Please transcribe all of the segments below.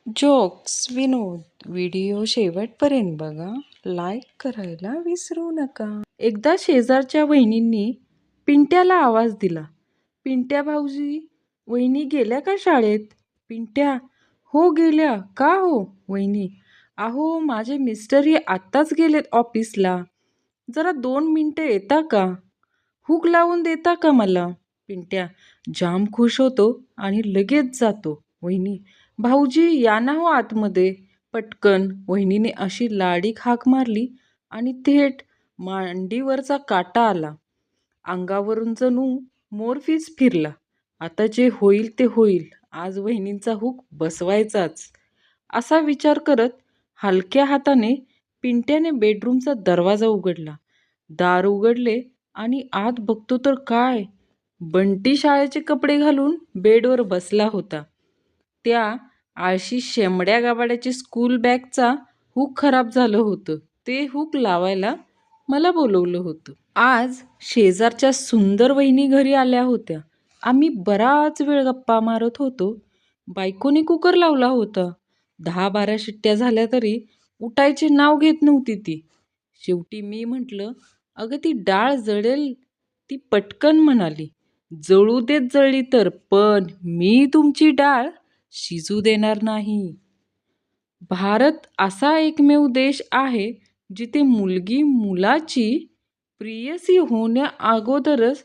Jokes, विनोद, video शेवटपर्यंत बघा. Like करायला विसरू नका. एकदा शेजारच्या वहिनींनी पिंट्याला आवाज दिला. पिंट्या भाऊजी, वहिनी गेल्या का शाळेत? पिंट्या, हो गेल्या. का हो? वहिनी, अहो माझे मिस्टरही आत्ताच गेलेत ऑफिसला. जरा 2 मिनिटं येता का? हुक लावून देता का मला? पिंट्या जाम खुश होतो आणि लगेच जातो. वहिनी, भाऊजी या ना हो आतमध्ये. पटकन वहिनीने अशी लाडीक हाक मारली आणि थेट मांडीवरचा काटा आला. अंगावरून जणू मोरपीस फिरला. आता जे होईल ते होईल. आज वहिनींचा हुक बसवायचाच. असा विचार करत हलक्या हाताने पिंट्याने बेडरूमचा दरवाजा उघडला. दार उघडले आणि आत बघतो तर काय, बंटी शाळेचे कपडे घालून बेडवर बसला होता. त्या आळशी शेंबड्या गाबाड्याची स्कूल बॅगचा हुक खराब झालं होतं. ते हुक लावायला मला बोलवलं होतं. आज शेजारच्या सुंदर वहिनी घरी आल्या होत्या. आम्ही बराच वेळ गप्पा मारत होतो. बायकोने कुकर लावला होता. 10-12 शिट्ट्या झाल्या तरी उठायचे नाव घेत नव्हती ती. शेवटी मी म्हटलं, अगं ती डाळ जळेल. ती पटकन म्हणाली, जळू देत जळली तर, पण मी तुमची डाळ शिजू देणार नाही. भारत असा एकमेव देश आहे जिथे मुलगी मुलाची प्रियसी होण्या अगोदरच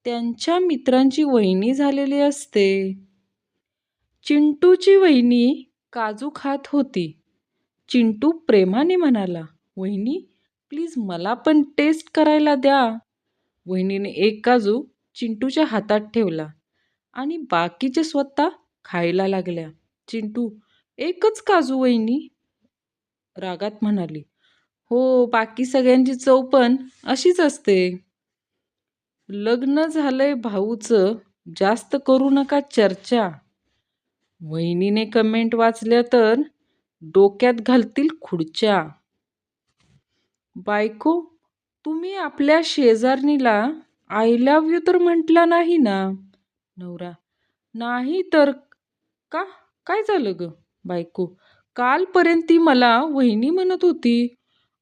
त्यांच्या मित्रांची वहिनी झालेली असते. चिंटूची वहिनी काजू खात होती. चिंटू प्रेमाने म्हणाला, वहिनी प्लीज मला पण टेस्ट करायला द्या. वहिनीने एक काजू चिंटूच्या हातात ठेवला आणि बाकीचे स्वतः खायला लागल्या. चिंटू, एकच काजू वहिनी, रागात म्हणाली. हो, बाकी सगळ्यांची चव पण अशीच असते. लग्न झालंय भाऊचं, जास्त करू नका चर्चा. वहिनीने कमेंट वाचल्या तर डोक्यात घालतील खुर्च्या. बायको, तुम्ही आपल्या शेजारणीला आय लव्ह यू तर म्हटला नाही ना? नवरा, नाही तर का? काय झालं ग? बायको, कालपर्यंत ती मला वहिनी म्हणत होती.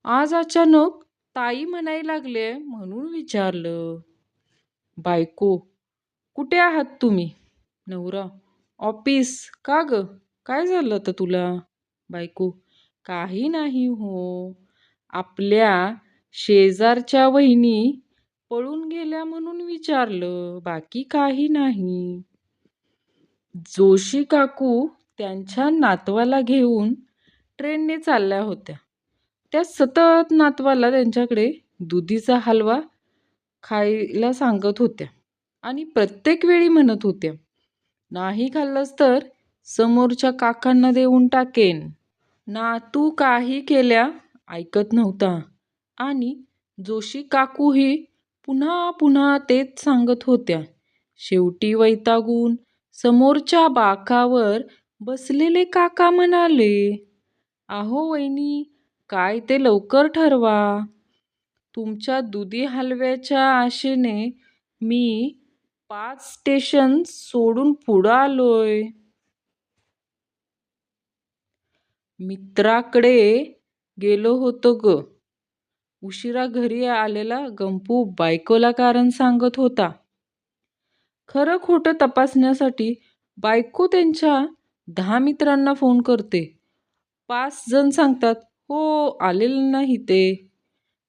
आज अचानक ताई म्हणायला लागले म्हणून विचारलं. बायको, कुठे आहात तुम्ही? नवरा, ऑफिस. का ग? काय झालं तर तुला? बायको, काही नाही हो. आपल्या शेजारच्या वहिनी पळून गेल्या म्हणून विचारलं, बाकी काही नाही. जोशी काकू त्यांच्या नातवाला घेऊन ट्रेनने चालल्या होत्या. त्या सतत नातवाला त्यांच्याकडे दुधीचा हलवा खायला सांगत होत्या आणि प्रत्येक वेळी म्हणत होत्या, नाही खाल्लंस तर समोरच्या काकांना देऊन टाकेन. नातू काही केल्या ऐकत नव्हता आणि जोशी काकूही पुन्हा पुन्हा तेच सांगत होत्या. शेवटी वैतागून समोरच्या बाकावर बसलेले काका म्हणाले, अहो वहिनी, काय ते लवकर ठरवा. तुमच्या दुधी हलव्याच्या आशेने मी 5 स्टेशन सोडून पुढं आलोय. मित्राकडे गेलो होतो ग. उशिरा घरी आलेला गंपू बायकोला कारण सांगत होता. खरं खोटं तपासण्यासाठी बायको त्यांच्या 10 मित्रांना फोन करते. 5 जण सांगतात, हो आलेले नाही ते.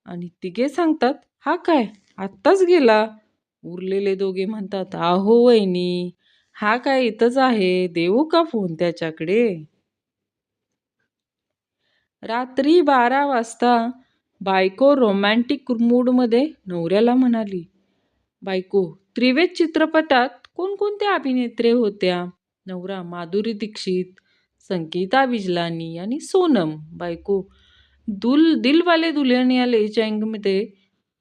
आणि तिघे सांगतात, हा काय आत्ताच गेला. उरलेले दोघे म्हणतात, अहो वहिनी, हा काय इथंच आहे, देऊ का फोन त्याच्याकडे? रात्री 12 वाजता बायको रोमॅन्टिक मूडमध्ये नवऱ्याला म्हणाली. बायको, त्रिवेद चित्रपटात कोणकोणत्या अभिनेत्री होत्या? नवरा, माधुरी दीक्षित, संगीता बिजलानी आणि सोनम. बायको, दिलवाले दुल्हनिया ले जाएंगेमध्ये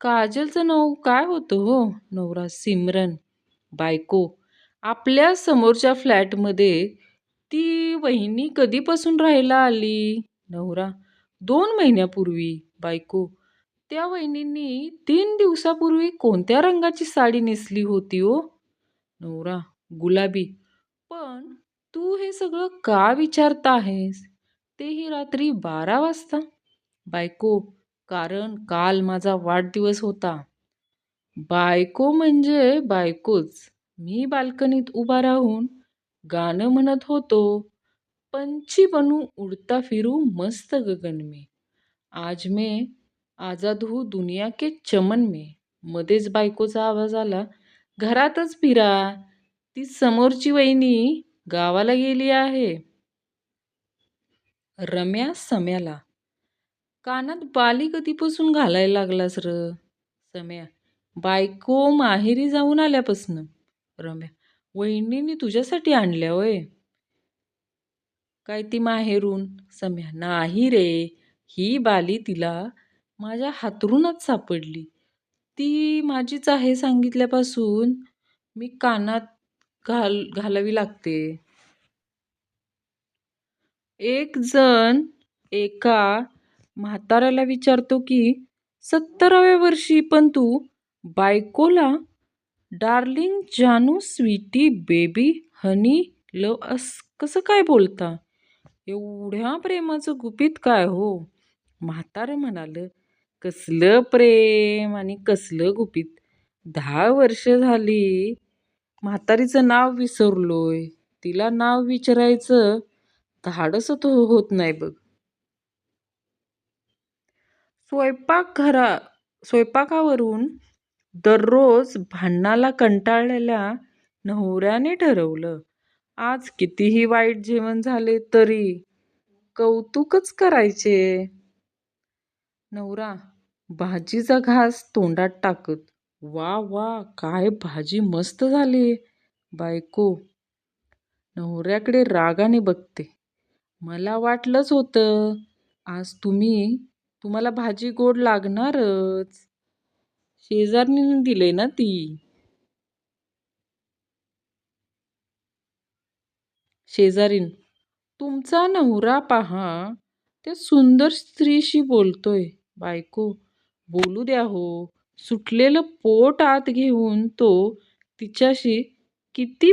काजलचं नाव काय होतं हो? नवरा, सिमरन. बायको, आपल्या समोरच्या फ्लॅटमध्ये ती वहिनी कधीपासून राहायला आली? नवरा, 2 महिन्यापूर्वी. बायको, त्या वहिनींनी 3 दिवसापूर्वी कोणत्या रंगाची साडी नेसली होती हो? नवरा, गुलाबी. पण तू हे सगळं का विचारत आहेस? तेही रात्री 12 वाजता? बायको: कारण काल माझा वाढदिवस होता. बायको म्हणजे बायकोच. मी बाल्कनीत उभा राहून गाणं म्हणत होतो. पंछी बनू उडता फिरू मस्त गगन में. आज मैं आजाद हूँ दुनिया के चमन में. मध्येच बायकोचा आवाज आला, घरातच फिरा. ती समोरची वहिनी गावाला गेली आहे. रम्या सम्याला: कानात बाली कधीपासून घालायला लागलास र? सम्या: बायको माहेरी जाऊन आल्यापासनं. रम्या: वहिनींनी तुझ्यासाठी आणल्या होय? काय ती माहेरून? सम्या: नाही रे, ही बाली तिला माझ्या हातरूनच सापडली. ती माझीच आहे सांगितल्यापासून मी कानात घालावी लागते. एक जण एका म्हाताऱ्याला विचारतो की 70व्या वर्षी पण तू बायकोला डार्लिंग, जानू, स्वीटी, बेबी, हनी, लव कसं काय बोलता? एवढ्या प्रेमाचं गुपित काय हो? म्हातारं म्हणालं, कसलं प्रेम आणि कसलं गुपित. 10 वर्ष झाली म्हातारीचं नाव विसरलोय. तिला नाव विचारायचं धाडसच होत नाही बघ. स्वयंपाकावरून दररोज भांडणाला कंटाळलेल्या नवऱ्याने ठरवलं, आज कितीही वाईट जेवण झाले तरी कौतुकच करायचे. नवरा भाजीचा घास तोंडात टाकत, वा वा, काय भाजी मस्त झाली. बायको नवऱ्याकडे रागाने बघते, मला वाटलंच होतं आज तुम्हाला भाजी गोड लागणारच. शेजारणीने दिले ना ती. शेजारीन: तुमचा नवरा पहा, त्या सुंदर स्त्रीशी बोलतोय. बायको: बोलू द्या हो. सुटलेलं पोट आत घेऊन तो तिच्याशी किती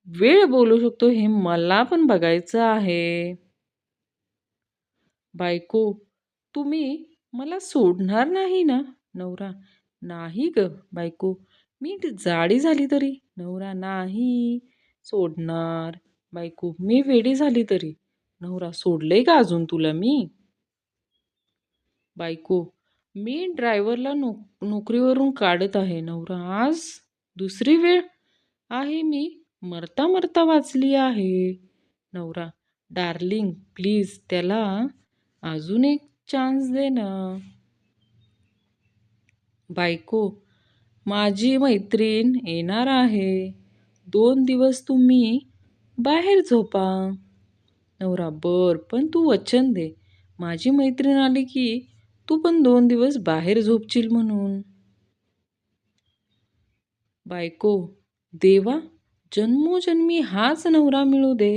वेळ बोलू शकतो हे मला पण बघायचं आहे. बायको: तुम्ही मला सोडणार नाही ना? नवरा: नाही ग बायको, मी जाडी झाली तरी. नवरा: नाही सोडणार. बायको: मी वेडी झाली तरी. नवरा: सोडलंय का अजून तुला मी? बायको: मी ड्रायव्हरला नोकरीवरून काढत आहे. नवरा: आज दुसरी वेळ आहे, मी मरता मरता वाचली आहे. नवरा: डार्लिंग, प्लीज त्याला अजून एक चान्स दे ना. बायको: माझी मैत्रीण येणार आहे, 2 दिवस तुम्ही बाहेर झोपा. नवरा: बर, पण तू वचन दे, माझी मैत्रीण आली की तू पण 2 दिवस बाहेर झोपशील म्हणून. बायको: देवा, जन्मोजन्मी हाच नवरा मिळू दे.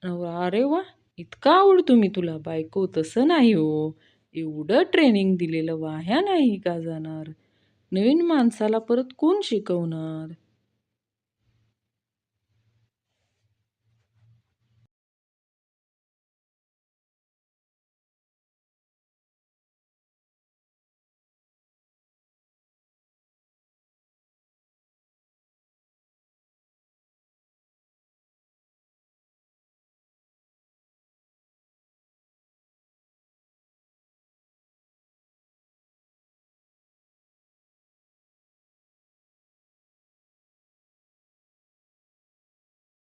नवरा: अरे वा, इतका आवडतो मी तुला. बायको: तसं नाही हो, एवढं ट्रेनिंग दिलेलं वाया नाही का जाणार? नवीन माणसाला परत कोण शिकवणार?